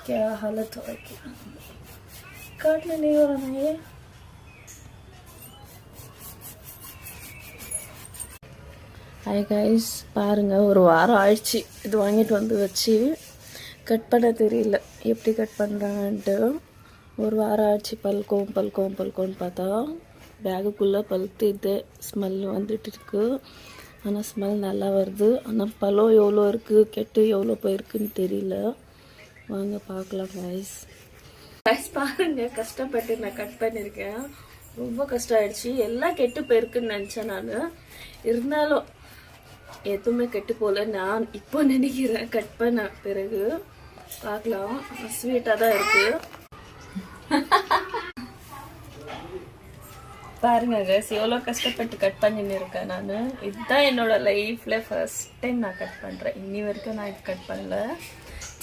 क्या हालत हो रही है, काटने नहीं हो रहा है ये। ஹாய் கைஸ், பாருங்கள், ஒரு வாரம் ஆயிடுச்சு இது வாங்கிட்டு வந்து வச்சு. கட் பண்ண தெரியல எப்படி கட் பண்ணுறாங்கன்ட்டு. ஒரு வாரம் ஆயிடுச்சு. பல்கோன்னு பார்த்தா பேகுக்குள்ளே பழுத்து ஸ்மெல் வந்துட்டு இருக்கு. ஆனால் ஸ்மெல் நல்லா வருது. ஆனால் பழம் எவ்வளோ இருக்குது, கெட்டு எவ்வளோ போயிருக்குன்னு தெரியல. வாங்க பார்க்கலாம் கைஸ். பாருங்கள், கஷ்டப்பட்டு நான் கட் பண்ணியிருக்கேன். ரொம்ப கஷ்டம் ஆயிடுச்சு. எல்லாம் கெட்டு போயிருக்குன்னு நினச்சேன் நான். இருந்தாலும் எதுவுமே கெட்டு போகல நான் இப்போ நினைக்கிறேன். கட் பண்ண பிறகு பார்க்கலாம். ஸ்வீட்டாக தான் இருக்குது. பாருங்க கைஸ், எவ்வளோ கஷ்டப்பட்டு கட் பண்ணின்னு இருக்கேன் நான். இதுதான் என்னோட லைஃப்பில் ஃபர்ஸ்ட் டைம் நான் கட் பண்ணுறேன். இன்னி வரைக்கும் நான் இது கட் பண்ணல.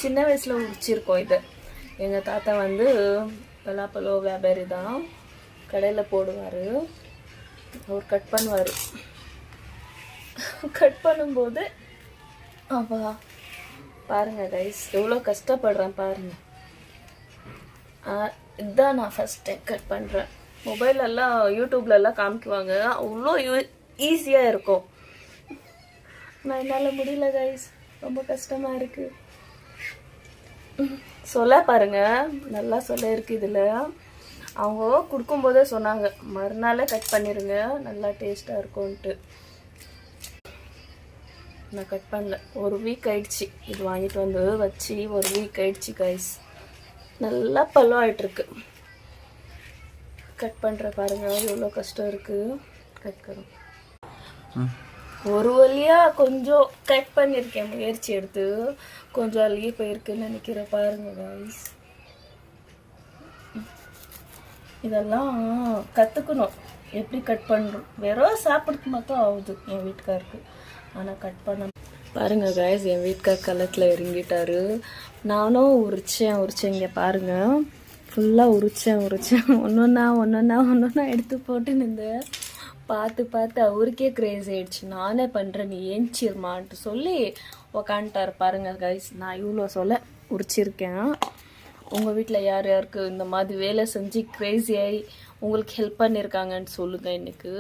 சின்ன வயசில் உரிச்சிருக்கோம் இது. எங்கள் தாத்தா வந்து பலாப்பழம் வியாபாரி தான், கடையில் போடுவார். அவர் கட் பண்ணுவார். கட் பண்ணும்போது அவா பாருங்கள் கைஸ், எவ்வளோ கஷ்டப்படுறேன் பாருங்கள். இதுதான் நான் ஃபஸ்ட் டைம் கட் பண்ணுறேன். மொபைலெல்லாம் யூடியூப்லலாம் காமிக்குவாங்க, அவ்வளோ ஈஸியாக இருக்கும். நான் என்னால் முடியல கைஸ், ரொம்ப கஷ்டமாக இருக்குது. சொல்ல பாருங்கள், நல்லா சொல்ல இருக்குது இதில். அவங்க கொடுக்கும்போதே சொன்னாங்க மறுநாளே கட் பண்ணிடுங்க, நல்லா டேஸ்ட்டாக இருக்கும்ன்ட்டு. நான் கட் பண்ணல. ஒரு வீக் ஆயிடுச்சு இது வாங்கிட்டு வந்து வச்சு. ஒரு வீக் ஆயிடுச்சு கைஸ். நல்லா பழம் ஆயிட்டுருக்கு. கட் பண்ணுற பாருங்க, எவ்வளோ கஷ்டம் இருக்குது. கட் கரும் ஒரு வழியாக கொஞ்சம் கட் பண்ணியிருக்கேன், முயற்சி எடுத்து. கொஞ்சம் அழுகி போயிருக்குன்னு நினைக்கிறேன். பாருங்க கைஸ், இதெல்லாம் கற்றுக்கணும் எப்படி கட் பண்ணுறோம். வெறும் சாப்பிட்றதுக்கு மட்டும் ஆகுது என் வீட்டுக்காருக்கு. ஆனால் கட் பண்ண பாருங்க கைஸ், என் வீட்டுக்கார் களத்தில் இறங்கிட்டாரு. நானும் உரிச்சேன். இங்கே பாருங்கள், ஃபுல்லாக உரிச்சேன். ஒன்றொன்னா எடுத்து போட்டு நின்றேன். பார்த்து அவருக்கே கிரேஸ் ஆயிடுச்சு. நானே பண்ணுறேன், நீ ஏஞ்சிருமான்ட்டு சொல்லி உக்காந்துட்டார். பாருங்கள் கைஸ், நான் இவ்வளோ சொல்ல உரிச்சிருக்கேன். உங்கள் வீட்டில் யார் யாருக்கு இந்த மாதிரி வேலை செஞ்சு கிரேஸி ஆகி உங்களுக்கு ஹெல்ப் பண்ணியிருக்காங்கன்னு சொல்லுங்கள் எனக்கு.